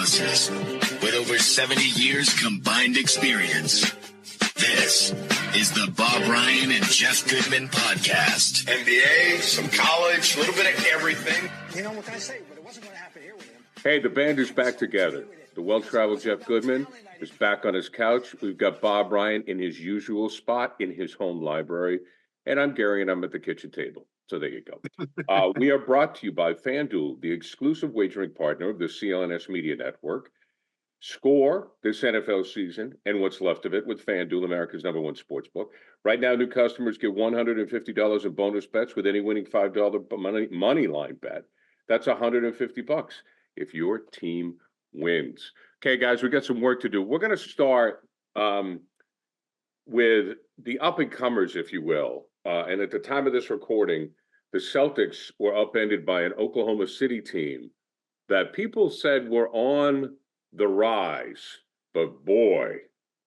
analysis with over 70 years combined experience. This is the Bob Ryan and Jeff Goodman podcast. NBA, some college, a little bit of everything. You know, what can I say? But it wasn't going to happen here with him. Hey, the band is back together. The well-traveled Jeff Goodman is back on his couch. We've got Bob Ryan in his usual spot in his home library. And I'm Gary, and I'm at the kitchen table. So there you go. We are brought to you by FanDuel, the exclusive wagering partner of the CLNS Media Network. Score this NFL season and what's left of it with FanDuel, America's #1 sportsbook. Right now, new customers get $150 in bonus bets with any winning $5 money line bet. That's $150 if your team wins. Okay, guys, we got some work to do. We're going to start with the up-and-comers, if you will. And at the time of this recording, the Celtics were upended by an Oklahoma City team that people said were on the rise, but boy,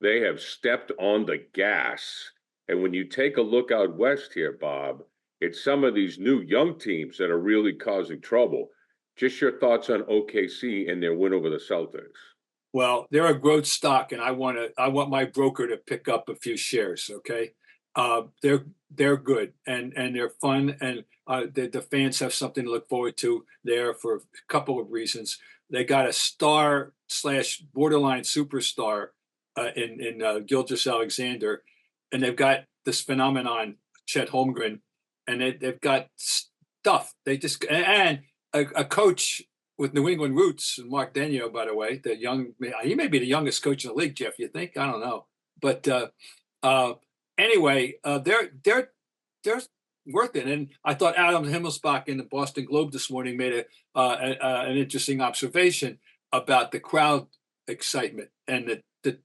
they have stepped on the gas. And when you take a look out west here, Bob, it's some of these new young teams that are really causing trouble. Just your thoughts on OKC and their win over the Celtics. Well, they're a growth stock, and I want my broker to pick up a few shares. Okay, they're good and they're fun, and the fans have something to look forward to there for a couple of reasons. They got a star / borderline superstar in Gilgeous-Alexander, and they've got this phenomenon, Chet Holmgren, and they've got stuff. They just and a coach with New England roots, Mark Denio, by the way, he may be the youngest coach in the league, Jeff. You think? I don't know, but anyway, they're worth it. And I thought Adam Himmelsbach in the Boston Globe this morning made an interesting observation about the crowd excitement and the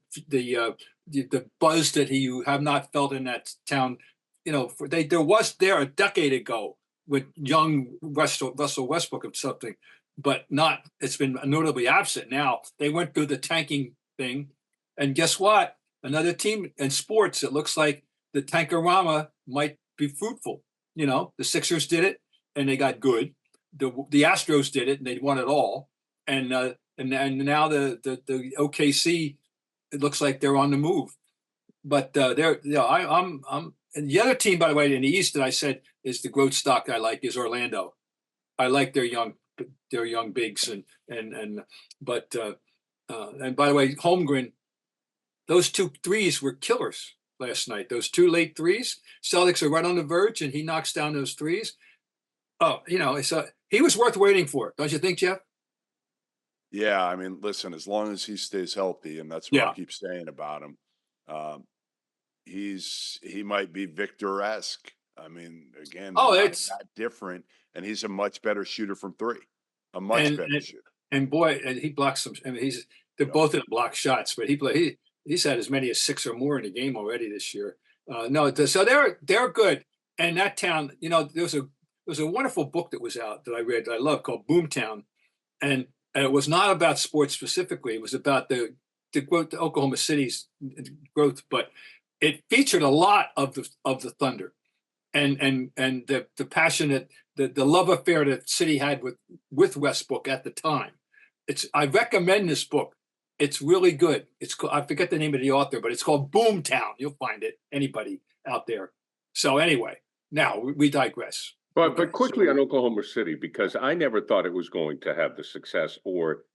buzz that you have not felt in that town. You know, there was a decade ago with young Russell Westbrook or something, but it's been notably absent now. They went through the tanking thing, and guess what? Another team in sports, it looks like the tankorama might be fruitful. You know, the Sixers did it, and they got good. The Astros did it, and they won it all. And now the OKC, it looks like they're on the move. But I'm and the other team, by the way, in the East that I said is the growth stock I like is Orlando. I like their young bigs but by the way, Holmgren, those 2 threes were killers last night. Those 2 late threes, Celtics are right on the verge, and he knocks down those threes. Oh, you know, he was worth waiting for, don't you think, Jeff? Yeah, I mean, listen, as long as he stays healthy, and that's what I keep saying about him, he might be Victor-esque. I mean, again, it's that different, and he's a much better shooter from 3, a much better shooter. And boy, and he blocks some. I mean, they're both in block shots, but he's had as many as 6 or more in a game already this year. So they're good. And that town, you know, there was a wonderful book that was out that I read that I love called Boomtown, and it was not about sports specifically. It was about the growth, Oklahoma City's growth, but it featured a lot of the Thunder, and the passionate, the love affair that city had with Westbrook at the time. I recommend this book. It's really good. I forget the name of the author, but it's called Boomtown. You'll find it, anybody out there. So anyway, now we digress. But quickly on Oklahoma City, because I never thought it was going to have the success, or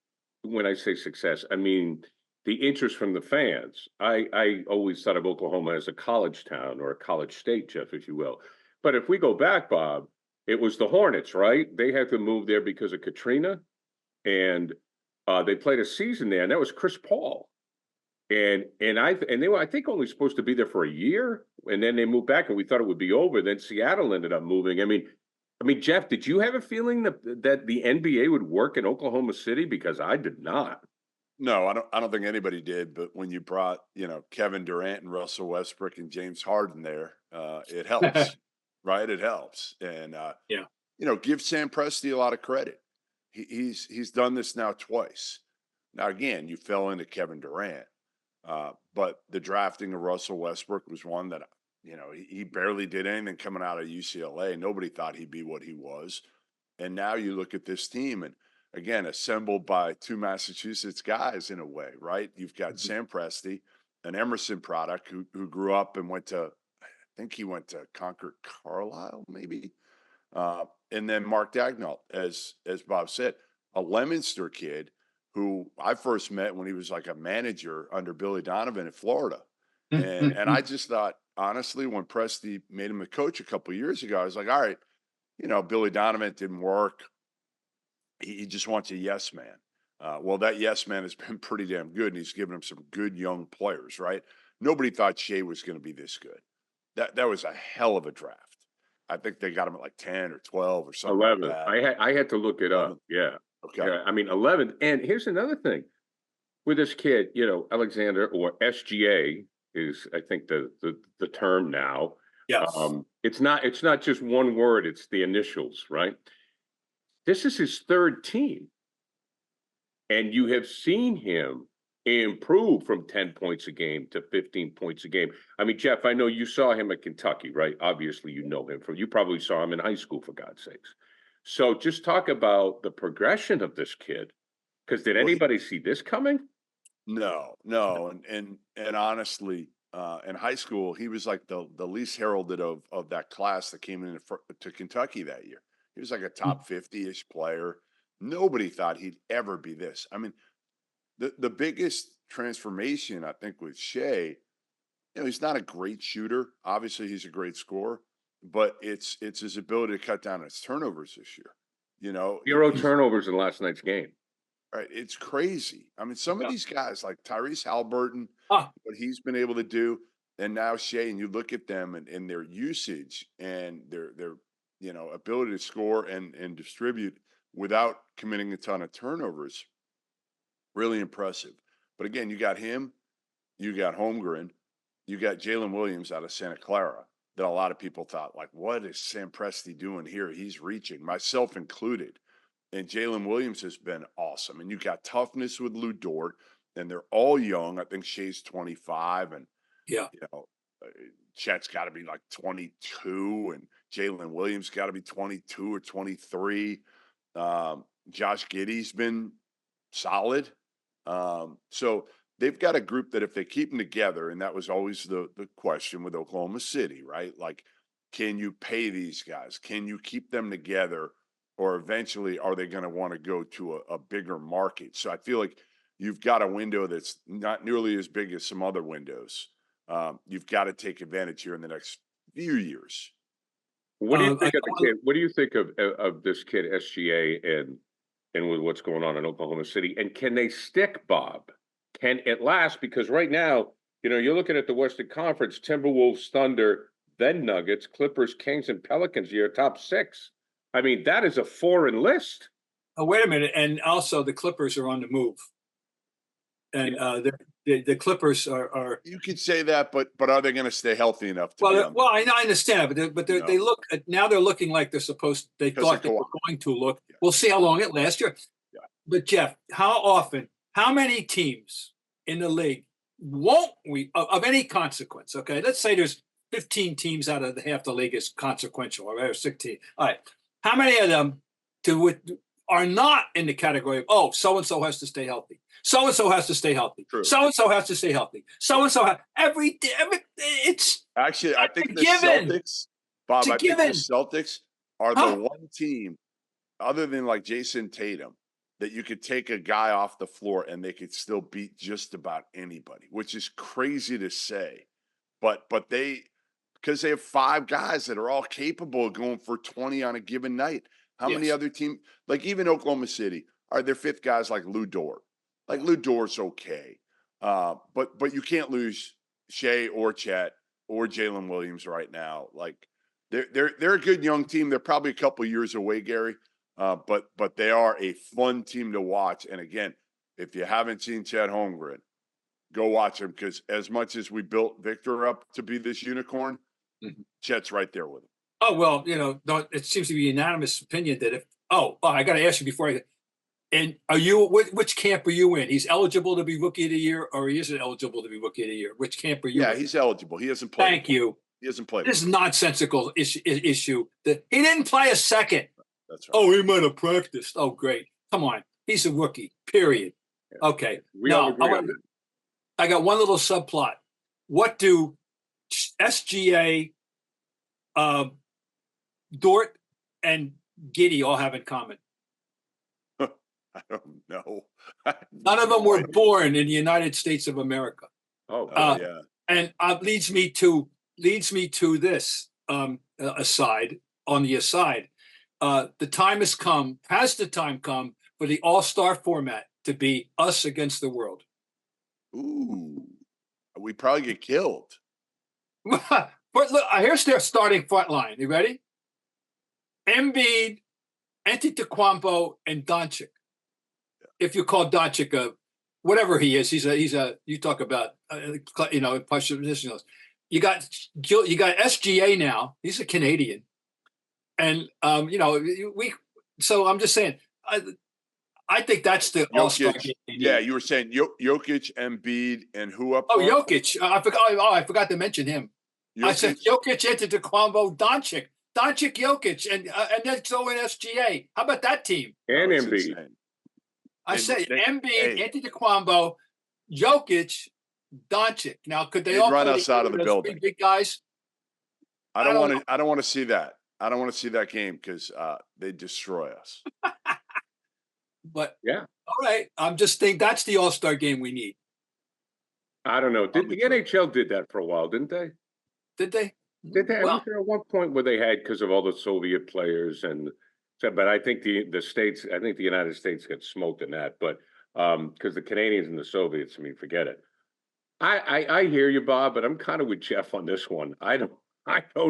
when I say success, I mean the interest from the fans. I always thought of Oklahoma as a college town or a college state, Jeff, if you will. But if we go back, Bob, it was the Hornets, right? They had to move there because of Katrina, and they played a season there, and that was Chris Paul. And they were, I think, only supposed to be there for a year, and then they moved back, and we thought it would be over. Then Seattle ended up moving. I mean, Jeff, did you have a feeling that the NBA would work in Oklahoma City? Because I did not. No, I don't think anybody did. But when you brought, Kevin Durant and Russell Westbrook and James Harden there, it helps, right? It helps, and give Sam Presti a lot of credit. He's done this now twice. Now again, you fell into Kevin Durant. But the drafting of Russell Westbrook was one that, he barely did anything coming out of UCLA. Nobody thought he'd be what he was. And now you look at this team, and again, assembled by two Massachusetts guys in a way, right? You've got Sam Presti, an Emerson product who grew up and went to, I think he went to Concord Carlisle, maybe. And then Mark Dagnall, as Bob said, a Leominster kid who I first met when he was like a manager under Billy Donovan in Florida. And I just thought, honestly, when Presti made him a coach a couple of years ago, I was like, all right, Billy Donovan didn't work. He just wants a yes man. Well, that yes man has been pretty damn good, and he's given him some good young players, right? Nobody thought Shea was going to be this good. That was a hell of a draft. I think they got him at like 10 or 12 or something 11. like that. I had to look it 11. Up. Yeah. Okay. Yeah, I mean, 11. And here's another thing with this kid, Alexander, or SGA is, I think, the term now. Yes. It's not just one word, it's the initials, right? This is his third team. And you have seen him improve from 10 points a game to 15 points a game. I mean, Jeff, I know you saw him at Kentucky, right? Obviously, you know him you probably saw him in high school, for God's sakes. So just talk about the progression of this kid. Because did anybody see this coming? No. And honestly, in high school, he was like the least heralded of that class that came in to Kentucky that year. He was like a top 50-ish player. Nobody thought he'd ever be this. I mean, the biggest transformation, I think, with Shea, he's not a great shooter. Obviously, he's a great scorer, but it's his ability to cut down his turnovers this year. 0 turnovers in last night's game. Right. It's crazy. I mean, some of these guys like Tyrese Halliburton, what he's been able to do, and now Shea, and you look at them and their usage and their ability to score and distribute without committing a ton of turnovers. Really impressive. But again, you got him, you got Holmgren, you got Jalen Williams out of Santa Clara that a lot of people thought, like, what is Sam Presti doing here? He's reaching, myself included. And Jalen Williams has been awesome. And you got toughness with Lou Dort, and they're all young. I think Shea's 25, and Chet's got to be like 22, and Jalen Williams got to be 22 or 23. Josh Giddey's been solid. So they've got a group that if they keep them together, and that was always the question with Oklahoma City, right? Like, can you pay these guys? Can you keep them together? Or eventually, are they going to want to go to a bigger market? So I feel like you've got a window that's not nearly as big as some other windows. You've got to take advantage here in the next few years. What do you think of the kid? What do you think of this kid, SGA, and with what's going on in Oklahoma City? And can they stick, Bob? Can it last? Because right now, you're looking at the Western Conference: Timberwolves, Thunder, then Nuggets, Clippers, Kings, and Pelicans. Your top 6. I mean, that is a foreign list. Oh, wait a minute. And also the Clippers are on the move. And the Clippers are. You could say that, but are they going to stay healthy enough to well, I understand, but they look now they're looking like they're supposed. They thought they were going to look. Yeah. We'll see how long it lasts. Yeah. But Jeff, how many teams in the league won't we of any consequence? Okay, let's say there's 15 teams out of half the league is consequential, or 16. All right. How many of them are not in the category of, so-and-so has to stay healthy. So-and-so has to stay healthy. True. So-and-so has to stay healthy. So-and-so every it's actually, I think the Celtics, Bob, I think the Celtics are the one team other than like Jayson Tatum that you could take a guy off the floor and they could still beat just about anybody, which is crazy to say. But because they have 5 guys that are all capable of going for 20 on a given night. How many other teams, like even Oklahoma City, are their 5th guys like Lou Dort? Like Lou Dort's okay. But you can't lose Shea or Chet or Jalen Williams right now. Like they're a good young team. They're probably a couple years away, Gary. But they are a fun team to watch. And again, if you haven't seen Chet Holmgren, go watch him, because as much as we built Victor up to be this unicorn, Chet's right there with him. Oh, well, it seems to be a unanimous opinion that if I got to ask you before and are you which camp are you in? He's eligible to be Rookie of the Year, or he isn't eligible to be Rookie of the Year? Which camp are you in? Yeah, he's eligible. He hasn't played. Thank you. He hasn't played. This is nonsensical issue that he didn't play a second. That's right. Oh, he might have practiced. Oh, great. Come on. He's a rookie, period. Okay. We all Now, agree on that. I got one little subplot. What do SGA, Dort, and Giddy all have in common? I don't know. None of them were born in the United States of America. Oh, yeah. And leads me to this aside. On the aside, the time has come. Has the time come for the All-Star format to be us against the world? Ooh, we probably get killed. But look, here's their starting front line. You ready? Embiid, Antetokounmpo, and Doncic. If you call Doncic whatever he is, he's a. You talk about positionals. You got SGA now. He's a Canadian, and So I'm just saying. I think that's the All-Star game. Yeah, you were saying Jokic, Embiid, and who up? Oh, Jokic. I forgot. Oh, I forgot to mention him. Jokic? I said Jokic, Antetokounmpo, Doncic, Jokic, and then so in SGA. How about that team? And Embiid. I say Embiid, Antetokounmpo, Jokic, Doncic. Now, could they all run us out of the building? Big guys. I don't want to see that. I don't want to see that game because they destroy us. But yeah, all right. I'm just thinking that's the All-Star game we need. I don't know. The NHL did that for a while, didn't they? Did they? Did they? Well, was there at one point where they had because of all the Soviet players and so? But I think the states. I think the United States got smoked in that. But because the Canadians and the Soviets, I mean, forget it. I hear you, Bob, but I'm kind of with Jeff on this one. I don't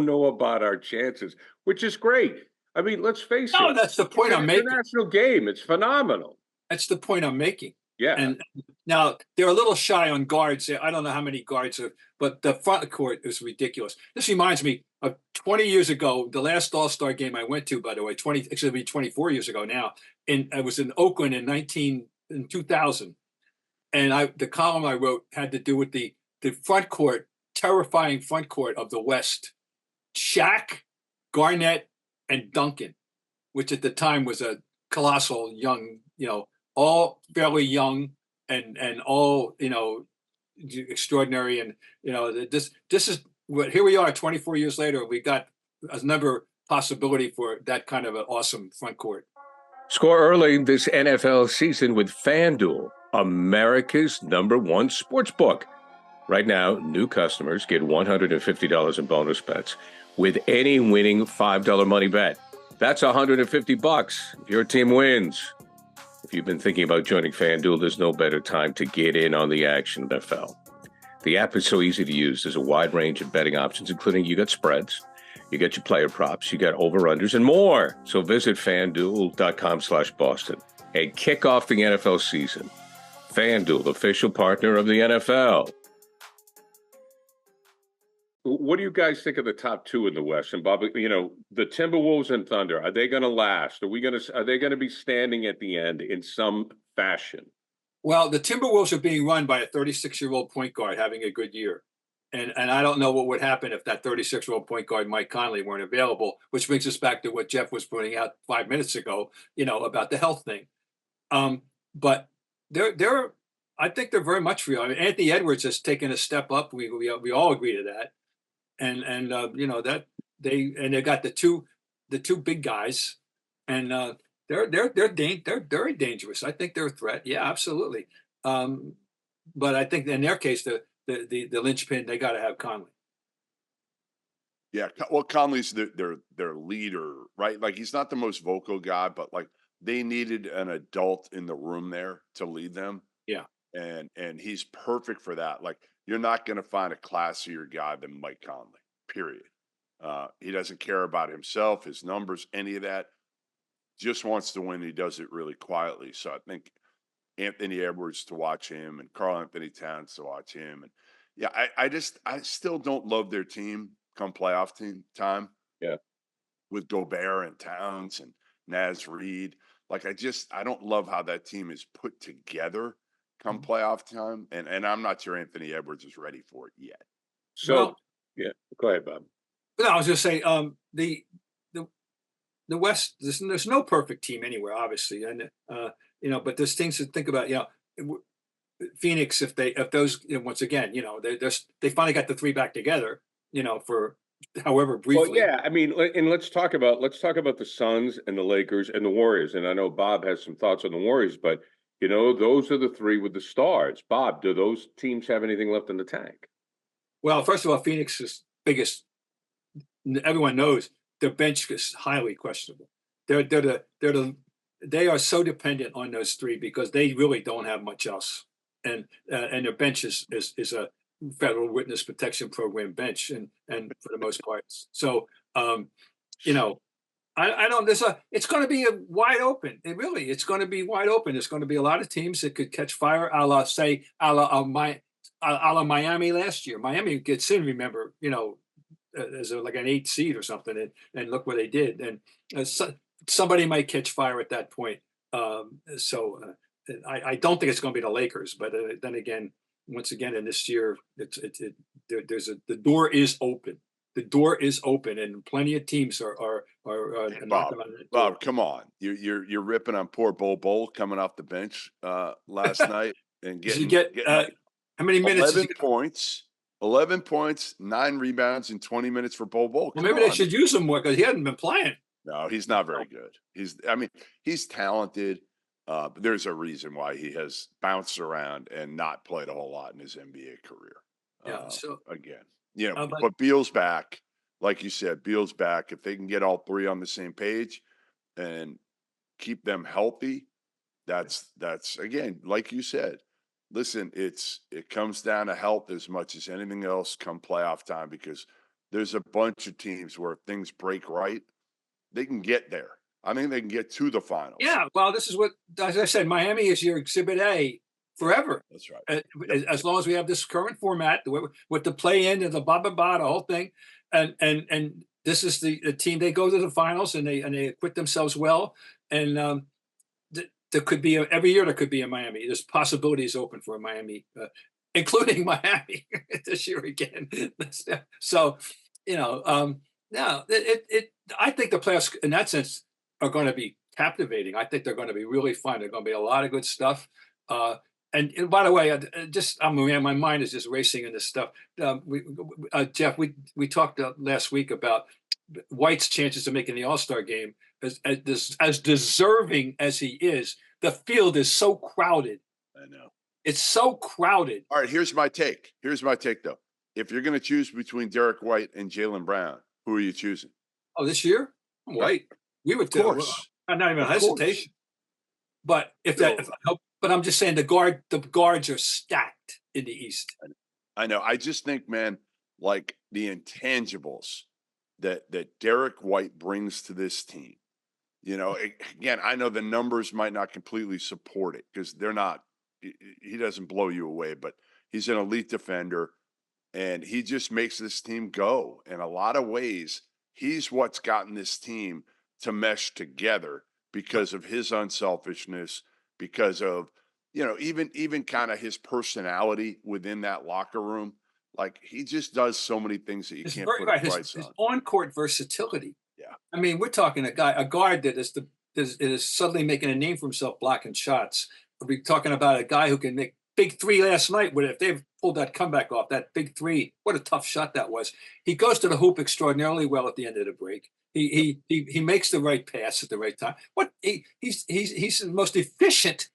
know about our chances, which is great. I mean, let's face it. No, that's the point I'm making. It's an international game. It's phenomenal. That's the point I'm making. Yeah. And now they're a little shy on guards. I don't know how many guards are, but the front court is ridiculous. This reminds me of 20 years ago, the last All-Star game I went to, by the way, 24 years ago now. And I was in Oakland in 2000. And the column I wrote had to do with the front court, terrifying front court of the West. Shaq, Garnett, and Duncan, which at the time was a colossal young, all fairly young and all, extraordinary. And, this is what, here we are 24 years later, we got another possibility for that kind of an awesome front court. Score early this NFL season with FanDuel, America's #1 sports book. Right now, new customers get $150 in bonus bets with any winning $5 money bet. That's $150 if your team wins. If you've been thinking about joining FanDuel, there's no better time to get in on the action than NFL. The app is so easy to use. There's a wide range of betting options, including you got spreads, you got your player props, you got over-unders, and more. So visit FanDuel.com/Boston and kick off the NFL season. FanDuel, official partner of the NFL. What do you guys think of the top two in the West? And Bob, the Timberwolves and Thunder, are they going to last? Are they going to be standing at the end in some fashion? Well, the Timberwolves are being run by a 36-year-old point guard having a good year. And I don't know what would happen if that 36-year-old point guard, Mike Conley, weren't available, which brings us back to what Jeff was pointing out 5 minutes ago, about the health thing. But I think they're very much real. I mean, Anthony Edwards has taken a step up. We all agree to that. And that they got the two big guys, and they're very dangerous. I think they're a threat. Yeah, absolutely. But I think in their case, the linchpin, they got to have Conley. Yeah, well, Conley's their leader, right? Like, he's not the most vocal guy, but like they needed an adult in the room there to lead them. Yeah, and he's perfect for that. Like, you're not going to find a classier guy than Mike Conley, period. He doesn't care about himself, his numbers, any of that. Just wants to win. He does it really quietly. So I think Anthony Edwards to watch him and Karl Anthony Towns to watch him. And yeah, I still don't love their team come playoff team time. Yeah. With Gobert and Towns and Naz Reid. Like, I don't love how that team is put together come playoff time, and I'm not sure Anthony Edwards is ready for it yet. So, yeah, go ahead, Bob. No, I was just saying the West. There's no perfect team anywhere, obviously, and but there's things to think about. Phoenix, if those, once again, they finally got the three back together, for however briefly. Well, yeah, I mean, and let's talk about the Suns and the Lakers and the Warriors. And I know Bob has some thoughts on the Warriors, but those are the three with the stars. Bob, do those teams have anything left in the tank? Well, first of all, Phoenix's biggest, everyone knows their bench is highly questionable. They are so dependent on those three because they really don't have much else. And their bench is a federal witness protection program bench, and for the most part. So, I don't. It's going to be a wide open. It's going to be wide open. There's going to be a lot of teams that could catch fire, a la Miami last year. Miami gets in, remember, as like an 8 seed or something, and look what they did. And somebody might catch fire at that point. I don't think it's going to be the Lakers, but then again, once again, in this year, the door is open. The door is open, and plenty of teams are Bob, come on, you're ripping on poor Bol coming off the bench last night and getting how many minutes? 11 points, 9 rebounds in 20 minutes for Bol. Well, maybe they should use him more because he hadn't been playing. No, he's not very good. He's talented. But there's a reason why he has bounced around and not played a whole lot in his NBA career. Yeah. But Beal's back, like you said. Beal's back. If they can get all three on the same page and keep them healthy, that's again, like you said. Listen, it comes down to health as much as anything else come playoff time, because there's a bunch of teams where if things break right, they can get there. I think they can get to the finals. Yeah, well, this is what, as I said, Miami is your Exhibit A forever. That's right. As long as we have this current format with the play-in and the the whole thing, and this is the team, they go to the finals and they acquit themselves well, and there could be every year there could be a Miami. There's possibilities open for a Miami, including Miami this year again. So, I think the playoffs in that sense are going to be captivating. I think they're going to be really fun. There's going to be a lot of good stuff. And by the way, my mind is just racing in this stuff. Jeff, we talked last week about White's chances of making the All-Star game. As deserving as he is, the field is so crowded. I know. It's so crowded. All right, here's my take. Though. If you're going to choose between Derick White and Jaylen Brown, who are you choosing? Oh, this year? White. We would, of course. Not even a hesitation. But but I'm just saying the guards are stacked in the East. I know. I just think, man, like the intangibles that Derick White brings to this team. Again, I know the numbers might not completely support it because they're not. He doesn't blow you away, but he's an elite defender, and he just makes this team go. In a lot of ways, he's what's gotten this team to mesh together because of his unselfishness, because of, even kind of his personality within that locker room. Like, he just does so many things that you can't put a price on. His on-court versatility. Yeah. I mean, we're talking a guard that is suddenly making a name for himself blocking shots. We're talking about a guy who can make big three last night. If they've pulled that comeback off, that big three, what a tough shot that was. He goes to the hoop extraordinarily well at the end of the break. He makes the right pass at the right time. He's the most efficient.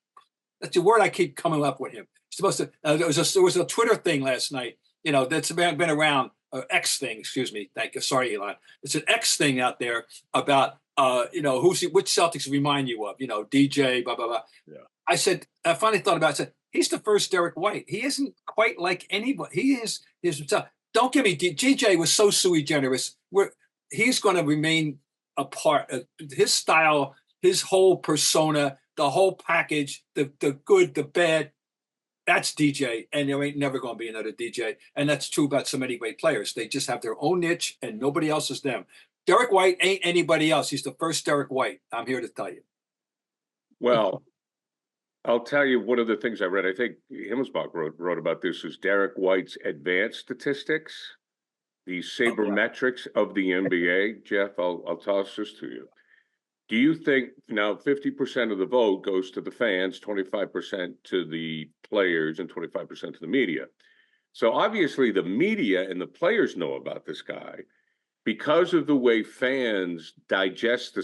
That's the word I keep coming up with him. Supposed to. There was a Twitter thing last night. That's been around. X thing. Excuse me. Thank you. Sorry, Elon. It's an X thing out there about which Celtics remind you of. DJ. Blah blah blah. Yeah. I finally thought about it. I said he's the first Derick White. He isn't quite like anybody. He is himself. Don't give me. DJ was so sui generis. He's going to remain a part of his style, his whole persona, the whole package, the good, the bad. That's DJ, and there ain't never going to be another DJ. And that's true about so many great players. They just have their own niche, and nobody else is them. Derick White ain't anybody else. He's the first Derick White. I'm here to tell you. Well, I'll tell you one of the things I read. I think Himmelsbach wrote about this is Derick White's advanced statistics. The sabermetrics of the NBA, Jeff, I'll toss this to you. Do you think now 50% of the vote goes to the fans, 25% to the players, and 25% to the media? So obviously the media and the players know about this guy because of the way fans digest the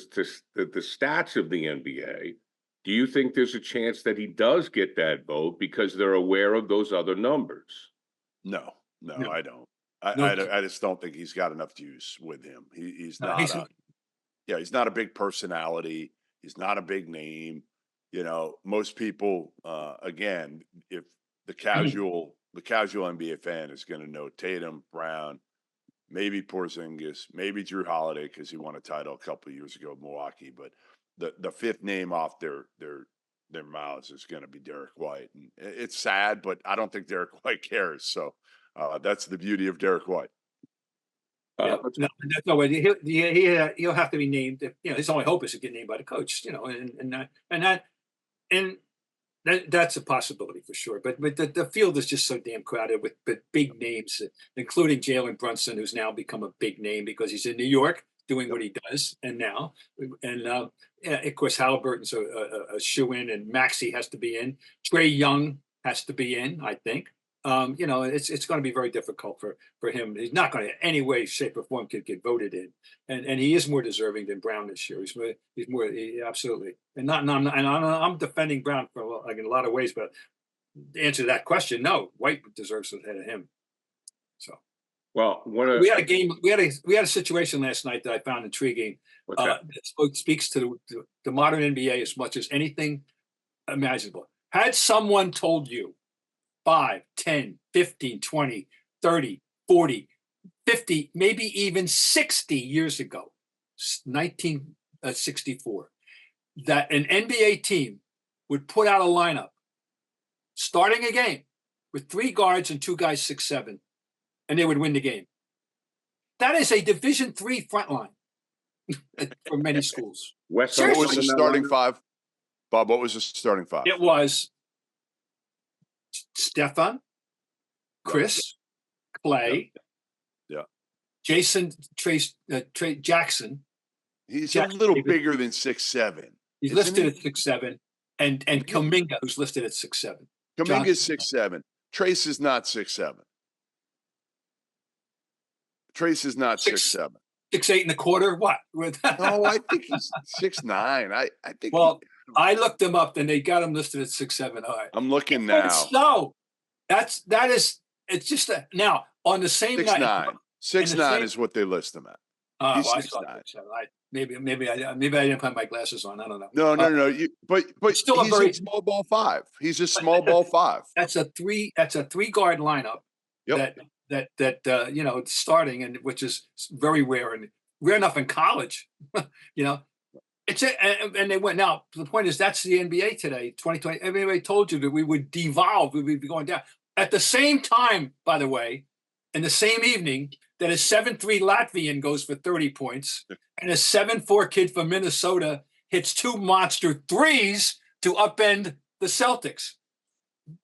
stats of the NBA. Do you think there's a chance that he does get that vote because they're aware of those other numbers? No, No. I don't. No. I just don't think he's got enough juice with him. He's not he's not a big personality. He's not a big name. You know, most people, again, if the casual NBA fan is going to know Tatum, Brown, maybe Porzingis, maybe Drew Holiday because he won a title a couple of years ago in Milwaukee, but the fifth name off their mouths is going to be Derek White. And it's sad, but I don't think Derek White cares. So that's the beauty of Derek White. Yeah, no, that's no way. He'll have to be named. His only hope is to get named by the coach. That's a possibility for sure. But the field is just so damn crowded with big names, including Jalen Brunson, who's now become a big name because he's in New York doing what he does, and of course Halliburton's a shoe-in, and Maxey has to be in. Trae Young has to be in, I think. It's going to be very difficult for him. He's not going to, in any way, shape, or form, could get voted in, and he is more deserving than Brown this year. He's more absolutely, I'm defending Brown for in a lot of ways, but the answer to that question, no, White deserves it ahead of him. So, well, we had a game. We had a situation last night that I found intriguing. That speaks to the modern NBA as much as anything imaginable. Had someone told you 5, 10, 15, 20, 30, 40, 50, maybe even 60 years ago, 1964, that an NBA team would put out a lineup starting a game with 3 guards and 2 guys 6'7", and they would win the game. That is a Division III front line for many schools. What was the starting five? Bob, what was the starting five? It was Stefan, Chris, Klay, Jason, Trey Jackson. He's a little bigger than 6'7". He's listed at 6'7", and Kuminga, who's listed at 6'7". Kuminga's 6'7". Trace is not 6'7". Trace is not 6'7". 6'8 and a quarter. What? No, I think he's 6'9". I think. Well, I looked him up, and they got him listed at 6'7". All right, I'm looking now. No, that is. It's just now on the same 6'9". night. 6'9" is what they list him at. He's 6'9". Maybe I didn't put my glasses on. I don't know. No. But still he's a small ball 5. He's a small ball 5. That's a 3 guard lineup. Yep. That starting, and which is very rare and rare enough in college. It's and they went. Now the point is that's the NBA today, 2020. Everybody told you that we would devolve, we would be going down. At the same time, by the way, in the same evening, that a 7'3" Latvian goes for 30 points, and a 7'4" kid from Minnesota hits 2 monster threes to upend the Celtics.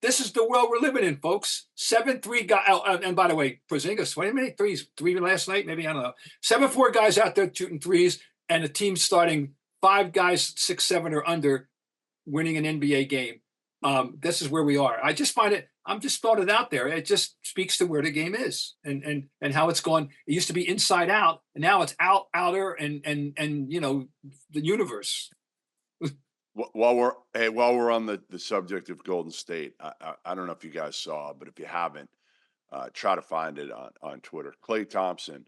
This is the world we're living in, folks. 7'3" guy, and by the way, Porzingis, how many threes? 3 last night, maybe, I don't know. 7'4" guys out there shooting threes, and a team starting 5 guys 6'7" or under, winning an NBA game. This is where we are. I just find it. I'm just thought it out there. It just speaks to where the game is and how it's gone. It used to be inside out, and now it's outer, and the universe. While we're on the subject of Golden State, I don't know if you guys saw, but if you haven't, try to find it on Twitter. Klay Thompson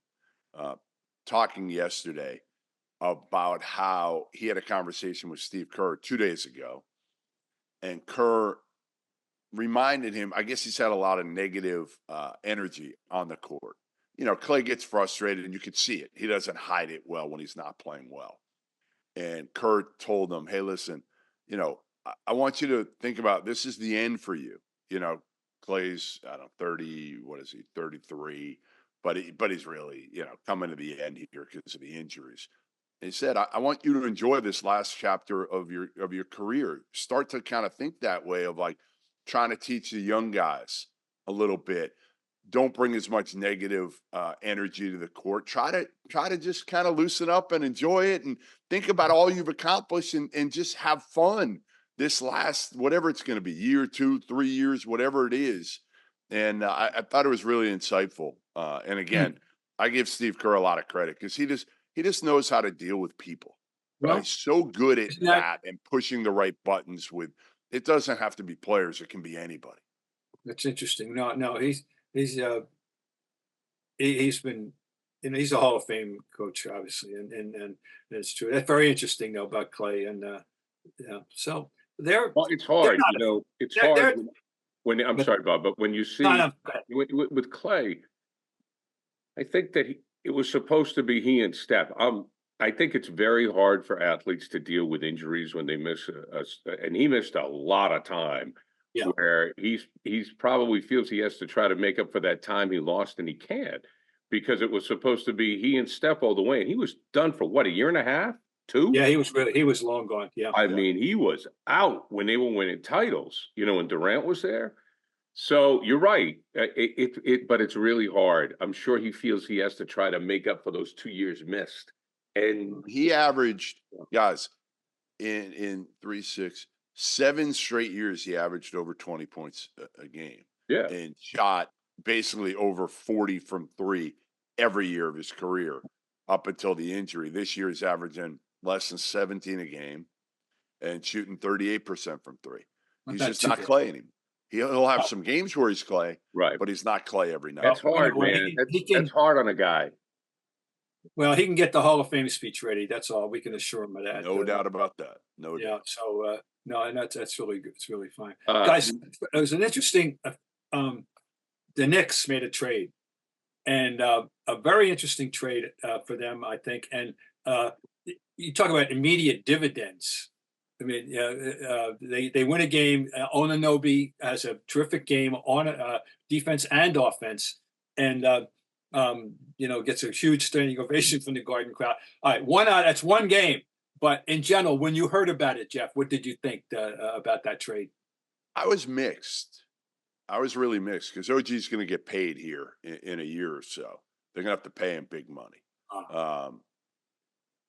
talking yesterday about how he had a conversation with Steve Kerr 2 days ago, and Kerr reminded him, I guess he's had a lot of negative energy on the court. Klay gets frustrated, and you can see it. He doesn't hide it well when he's not playing well. And Kerr told him, hey, listen, I want you to think about this is the end for you. Klay's, 30, what is he, 33, but he's really, coming to the end here because of the injuries. And he said, I want you to enjoy this last chapter of your career. Start to kind of think that way of like trying to teach the young guys a little bit. don't bring as much negative energy to the court. Try to just kind of loosen up and enjoy it, and think about all you've accomplished, and just have fun this last, whatever it's going to be, year, 2, 3 years, whatever it is. And I thought it was really insightful. And again, I give Steve Kerr a lot of credit, because he just knows how to deal with people. Right? He's so good at that and pushing the right buttons with. It doesn't have to be players; it can be anybody. That's interesting. No, he's been, he's a Hall of Fame coach, obviously, and it's true. That's very interesting though about Klay, and so well, it's hard, it's hard when I'm sorry, Bob, but when you see with Klay, I think that it was supposed to be he and Steph. I think it's very hard for athletes to deal with injuries when they miss and he missed a lot of time. Yeah. Where he's probably feels he has to try to make up for that time he lost, and he can't, because it was supposed to be he and Steph all the way, and he was done for what, a year and a half, 2? Yeah, he was long gone. Yeah, I mean, he was out when they were winning titles, when Durant was there. So you're right. But it's really hard. I'm sure he feels he has to try to make up for those 2 years missed. And he averaged, guys, in 7 straight years, he averaged over 20 points a game. Yeah. And shot basically over 40 from 3 every year of his career up until the injury. This year he's averaging less than 17 a game and shooting 38% from 3. He's just not Klay anymore. He'll have some games where he's Klay, right? But he's not Klay every night. That's hard, man. That's hard on a guy. Well, he can get the Hall of Fame speech ready. That's all. We can assure him of that. No doubt about that. No doubt. Yeah. So no, and that's really good. It's really fine, guys. It was an interesting. The Knicks made a trade, and a very interesting trade for them, I think. And you talk about immediate dividends. I mean, they win a game. Anunoby has a terrific game on defense and offense, and gets a huge standing ovation from the Garden crowd. All right, that's one game. But in general, when you heard about it, Jeff, what did you think about that trade? I was mixed. I was really mixed, because OG is going to get paid here in a year or so. They're going to have to pay him big money.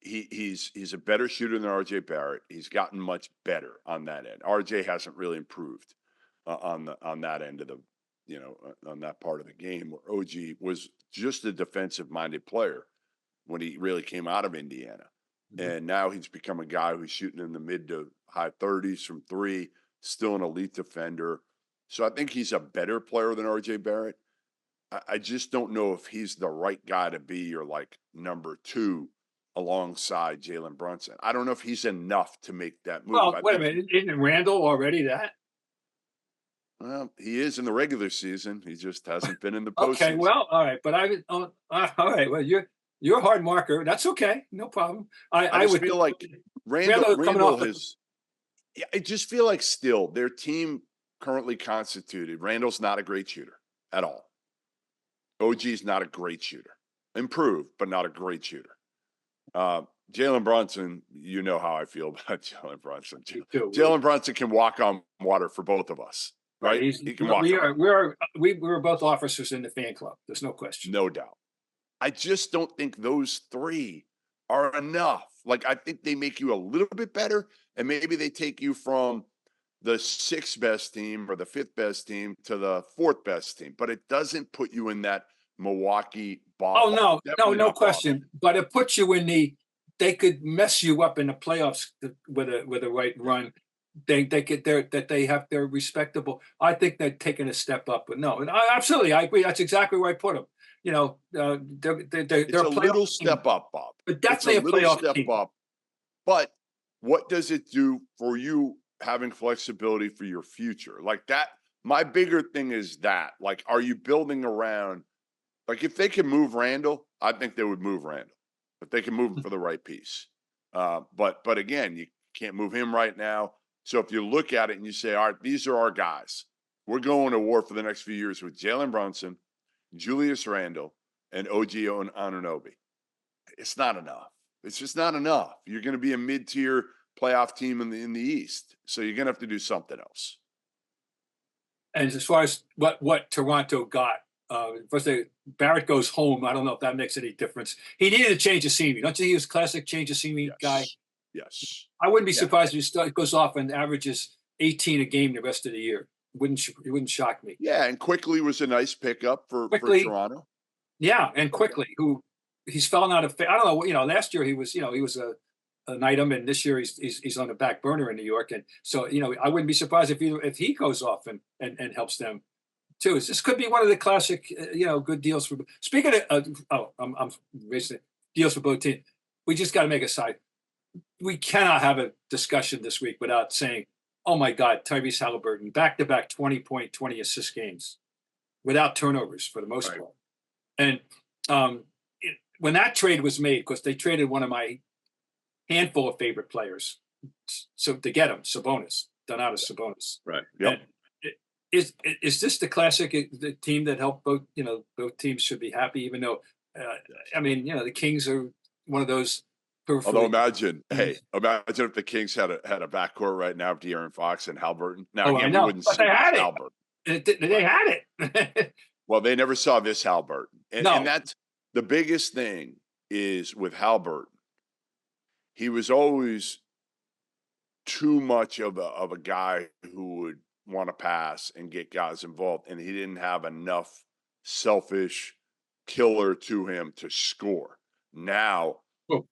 He's a better shooter than RJ Barrett. He's gotten much better on that end. RJ hasn't really improved on that end of the, on that part of the game, where OG was just a defensive-minded player when he really came out of Indiana. Mm-hmm. And now he's become a guy who's shooting in the mid to high 30s from 3, still an elite defender. So I think he's a better player than RJ Barrett. I just don't know if he's the right guy to be your number 2 alongside Jalen Brunson. I don't know if he's enough to make that move. Well, wait a minute. Isn't Randall already that? Well, he is in the regular season. He just hasn't been in the postseason. Okay, well, all right. But all right. Well, you're a hard marker. That's okay. No problem. I would feel like Randall has. Yeah, I just feel like still their team currently constituted. Randall's not a great shooter at all. OG's not a great shooter. Improved, but not a great shooter. Jalen Brunson, you know how I feel about Jalen Brunson. Jalen Brunson can walk on water for both of us, right? He can walk. We were both officers in the fan club. There's no question. No doubt. I just don't think those 3 are enough. I think they make you a little bit better, and maybe they take you from the 6th best team or the 5th best team to the 4th best team, but it doesn't put you in that Milwaukee ball. Oh, no question. But it puts you in they could mess you up in the playoffs with a right run. They have their respectable. I think they're taking a step up, but no, and absolutely, I agree. That's exactly where I put them. They're a little step up, Bob. But definitely a playoff step team. up. But what does it do for you having flexibility for your future? Like that, my bigger thing is that, are you building around, if they can move Randall, I think they would move Randall. If they can move him for the right piece. But again, you can't move him right now. So if you look at it and you say, all right, these are our guys. We're going to war for the next few years with Jalen Brunson, Julius Randle, and OG Anunoby. It's not enough. It's just not enough. You're going to be a mid-tier playoff team in the East. So you're going to have to do something else. And as far as what Toronto got First, Barrett goes home. I don't know if that makes any difference. He needed a change of scenery. Don't you think he was classic change of scenery guy? Yes. I wouldn't be surprised if he goes off and averages 18 a game the rest of the year. It wouldn't shock me. Yeah, and Quickly was a nice pickup for Toronto. Yeah, and Quickly, who he's fallen out of. I don't know. Last year he was an item, and this year he's on the back burner in New York, and so I wouldn't be surprised if he goes off and helps them too. This could be one of the classic good deals for. Speaking of I'm racing deals for both teams. We just got to make a side. We cannot have a discussion this week without saying, oh my God, Tyrese Halliburton, back-to-back 20-point, 20-assist games without turnovers for the most part. And when that trade was made, because they traded one of my handful of favorite players, so to get him, Donatas Sabonis. Right. Yep. Is this the classic the team that helped both teams should be happy, even though the Kings are one of those. Although imagine if the Kings had a backcourt right now of De'Aaron Fox and Halliburton. Now again, we wouldn't see Halliburton. They had it. Well, they never saw this Halliburton, and that's the biggest thing is with Halliburton. He was always too much of a guy who would want to pass and get guys involved, and he didn't have enough selfish killer to him to score. Now.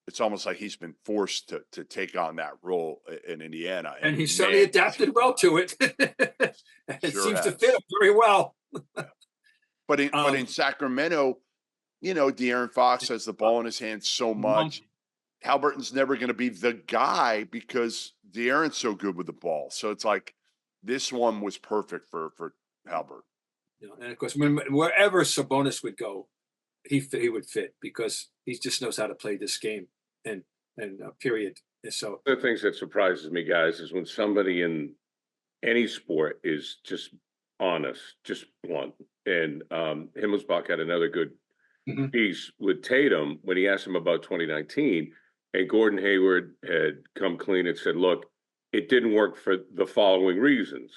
It's almost like he's been forced to take on that role in Indiana. And he certainly adapted well to it. It seems to fit him very well. But in Sacramento, De'Aaron Fox has the ball in his hand so much. Halliburton's never going to be the guy because De'Aaron's so good with the ball. So it's like this one was perfect for Halliburton. And of course, wherever Sabonis would go, he would fit because he just knows how to play this game and period. So the things that surprises me, guys, is when somebody in any sport is just honest, just blunt. And Himmelsbach had another good piece with Tatum when he asked him about 2019, and Gordon Hayward had come clean and said, look, it didn't work for the following reasons.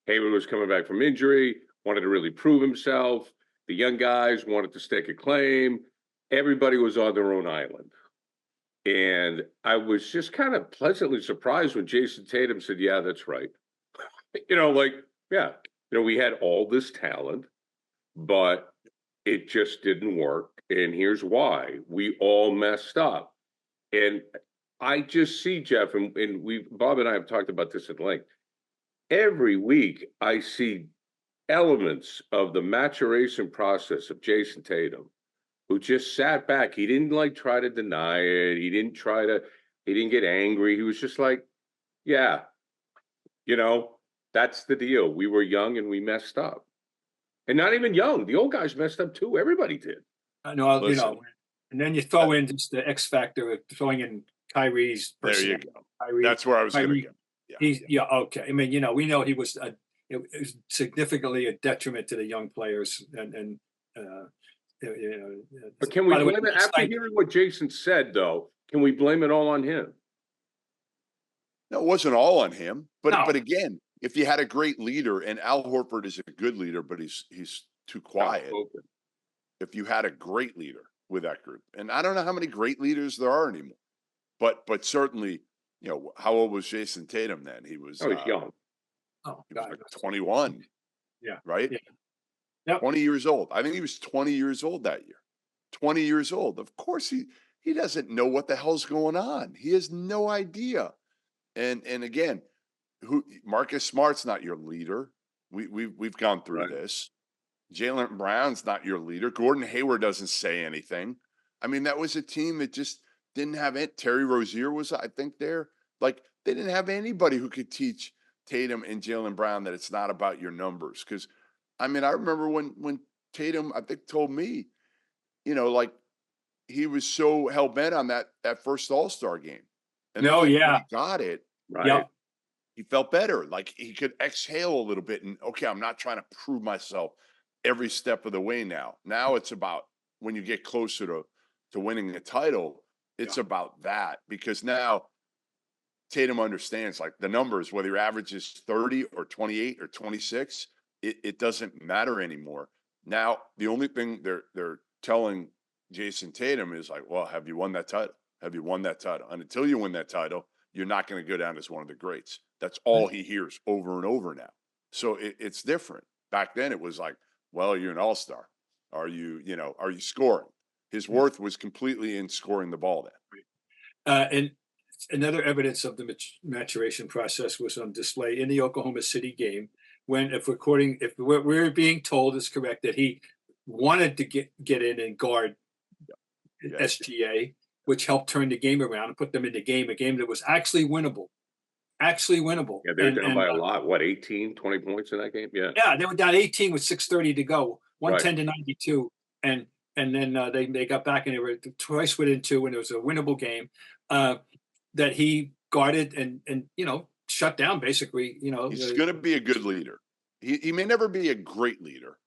Hayward was coming back from injury, wanted to really prove himself. The young guys wanted to stake a claim. Everybody was on their own island. And I was just kind of pleasantly surprised when Jayson Tatum said, yeah, that's right. We had all this talent, but it just didn't work. And here's why. We all messed up. And I just see, Jeff, and Bob and I have talked about this at length. Every week I see elements of the maturation process of Jayson Tatum, who just sat back. He didn't try to deny it. He didn't get angry. He was just like, yeah, that's the deal. We were young and we messed up. And not even young. The old guys messed up too. Everybody did. I know, and then you throw in just the X factor of throwing in Kyrie's. There you go. That's where I was going to go. Okay. I mean, we know he was it was significantly a detriment to the young players, But can we blame it after hearing what Jayson said? Though, can we blame it all on him? No, it wasn't all on him. But again, if you had a great leader, and Al Horford is a good leader, but he's too quiet. If you had a great leader with that group, and I don't know how many great leaders there are anymore, but certainly, how old was Jayson Tatum then? He was young. Oh, he was like 21. Yeah. Right? Yeah. Yep. 20 years old. I think he was 20 years old that year. 20 years old. Of course, he doesn't know what the hell's going on. He has no idea. And again, Marcus Smart's not your leader. We've gone through this. Jaylen Brown's not your leader. Gordon Hayward doesn't say anything. I mean, that was a team that just didn't have it. Terry Rozier was, I think, there. They didn't have anybody who could teach Tatum and Jaylen Brown that it's not about your numbers. Because, I remember when Tatum, I think, told me, he was so hell-bent on that first All-Star game. And when he got it, right? Yep. He felt better. He could exhale a little bit and, okay, I'm not trying to prove myself every step of the way now. Now it's about when you get closer to winning a title, it's about that. Because now Tatum understands, the numbers, whether your average is 30 or 28 or 26, it doesn't matter anymore. Now, the only thing they're telling Jayson Tatum is like, well, have you won that title? Have you won that title? And until you win that title, you're not going to go down as one of the greats. That's all he hears over and over now. So it's different. Back then, it was like, well, you're an all-star. Are you scoring? His worth was completely in scoring the ball then. And another evidence of the maturation process was on display in the Oklahoma City game when, if what we're being told is correct, that he wanted to get in and guard SGA, which helped turn the game around and put them in a game that was actually winnable. Yeah, they were down by a lot. What, 18, 20 points in that game? Yeah. Yeah, they were down 18 with 6:30 to go, 110 to 92. And then they got back and they were twice within two, and it was a winnable game that he guarded and shut down basically. He's going to be a good leader. He may never be a great leader,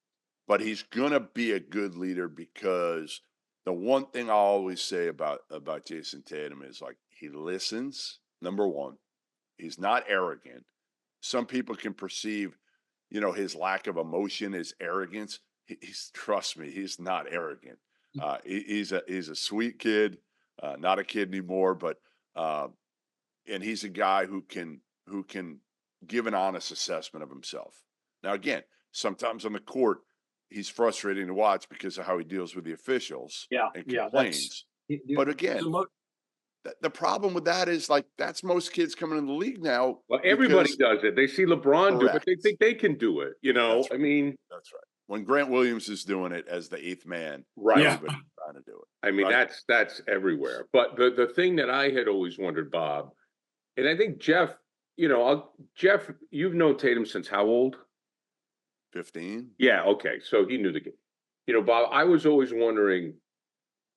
but he's going to be a good leader because the one thing I always say about Jayson Tatum is, like, he listens, number one. He's not arrogant. Some people can perceive, his lack of emotion as arrogance. Trust me, he's not arrogant. He's a sweet kid, not a kid anymore, but and he's a guy who can give an honest assessment of himself. Now, again, sometimes on the court, he's frustrating to watch because of how he deals with the officials and complains. But again, the problem with that is, like, that's most kids coming in the league now. Well, everybody does it. They see LeBron do it, but they think they can do it. That's right. I mean, that's right. When Grant Williams is doing it as the eighth man, right? Everybody's trying to do it. I mean, right? That's everywhere. But the thing that I had always wondered, Bob, and I think Jeff, Jeff, you've known Tatum since how old? 15. Yeah. Okay. So he knew the game. Bob, I was always wondering,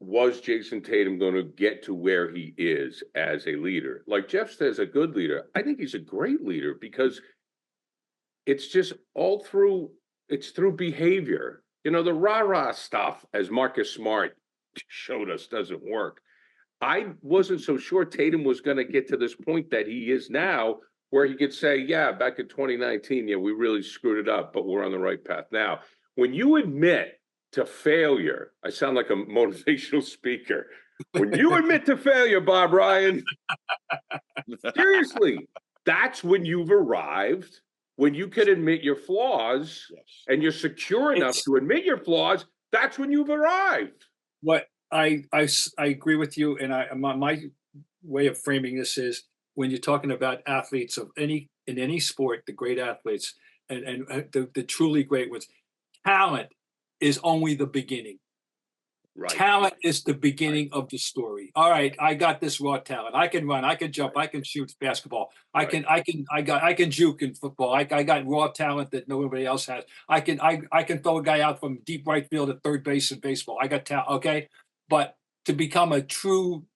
was Jayson Tatum going to get to where he is as a leader? Like Jeff says, a good leader. I think he's a great leader because it's just all through. It's through behavior. The rah-rah stuff, as Marcus Smart showed us, doesn't work. I wasn't so sure Tatum was going to get to this point that he is now, where he could say, yeah, back in 2019, we really screwed it up, but we're on the right path now. When you admit to failure, I sound like a motivational speaker. When you admit to failure, Bob Ryan, seriously, that's when you've arrived. When you can admit your flaws and you're secure enough to admit your flaws, that's when you've arrived. What I agree with you, and my way of framing this is, when you're talking about athletes in any sport, the great athletes and the truly great ones, talent is only the beginning. Right. Talent is the beginning of the story. All right, I got this raw talent. I can run, I can jump, I can shoot basketball. I can juke in football. I got raw talent that nobody else has. I can throw a guy out from deep right field at third base in baseball. I got talent, okay? But to become a true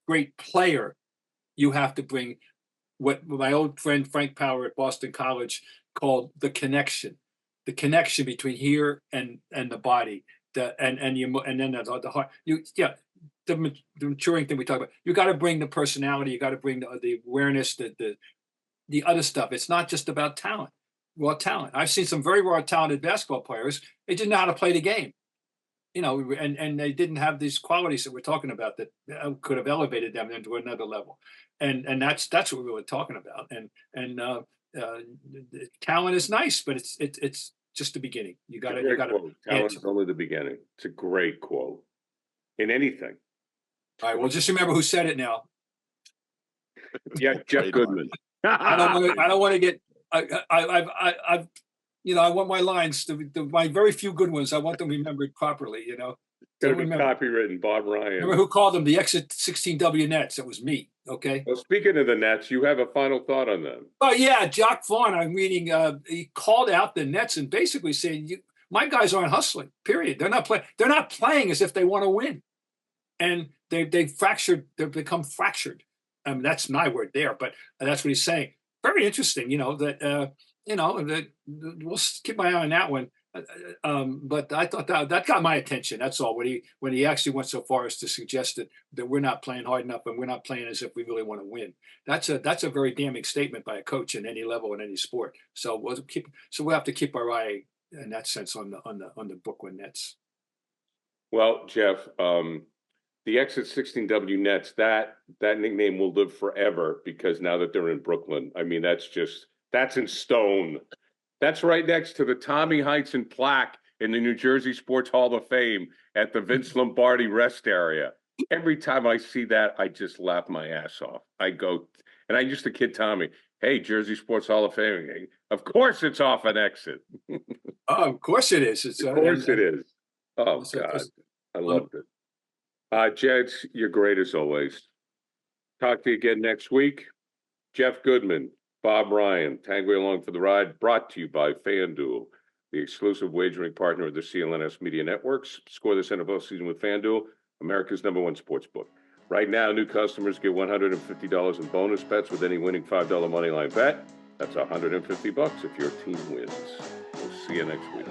great player, you have to bring what my old friend Frank Power at Boston College called the connection between here and the body. The heart. The maturing thing we talk about. You got to bring the personality. You got to bring the awareness, the other stuff. It's not just about talent, raw talent. I've seen some very raw talented basketball players. They didn't know how to play the game, and they didn't have these qualities that we're talking about that could have elevated them into another level. And that's what we were talking about. And talent is nice, but it's just the beginning. You got to. Talent is only the beginning. It's a great quote in anything. All right. Well, just remember who said it now. Yeah, Jeff Goodman. I don't want to get. I want my lines. My very few good ones. I want them remembered properly. Going to be copywritten, Bob Ryan. Remember who called them the Exit 16W Nets? It was me. Okay. Well, speaking of the Nets, you have a final thought on them. Oh yeah, Jock Vaughn. I'm reading. He called out the Nets and basically saying, "My guys aren't hustling. Period. They're not playing. They're not playing as if they want to win, and they fractured. They've become fractured. That's my word there, but that's what he's saying. Very interesting. That we'll keep my eye on that one. But I thought that got my attention. That's all. When he actually went so far as to suggest that we're not playing hard enough and we're not playing as if we really want to win. That's a very damning statement by a coach in any level in any sport. So we'll have to keep our eye in that sense on the Brooklyn Nets. Well, Jeff, the Exit 16W Nets, that nickname will live forever because now that they're in Brooklyn, I mean, that's in stone. That's right next to the Tommy Heinsohn plaque in the New Jersey Sports Hall of Fame at the Vince Lombardi rest area. Every time I see that, I just laugh my ass off. I go, and I used to kid Tommy, hey, Jersey Sports Hall of Fame. Of course it's off an exit. Oh, of course it is. Of course it is. Oh, God. I loved it. Jeds, you're great as always. Talk to you again next week. Jeff Goodman, Bob Ryan, Tanguay along for the ride, brought to you by FanDuel, the exclusive wagering partner of the CLNS Media Networks. Score this NFL season with FanDuel, America's #1 sports book. Right now, new customers get $150 in bonus bets with any winning $5 moneyline bet. That's $150 if your team wins. We'll see you next week.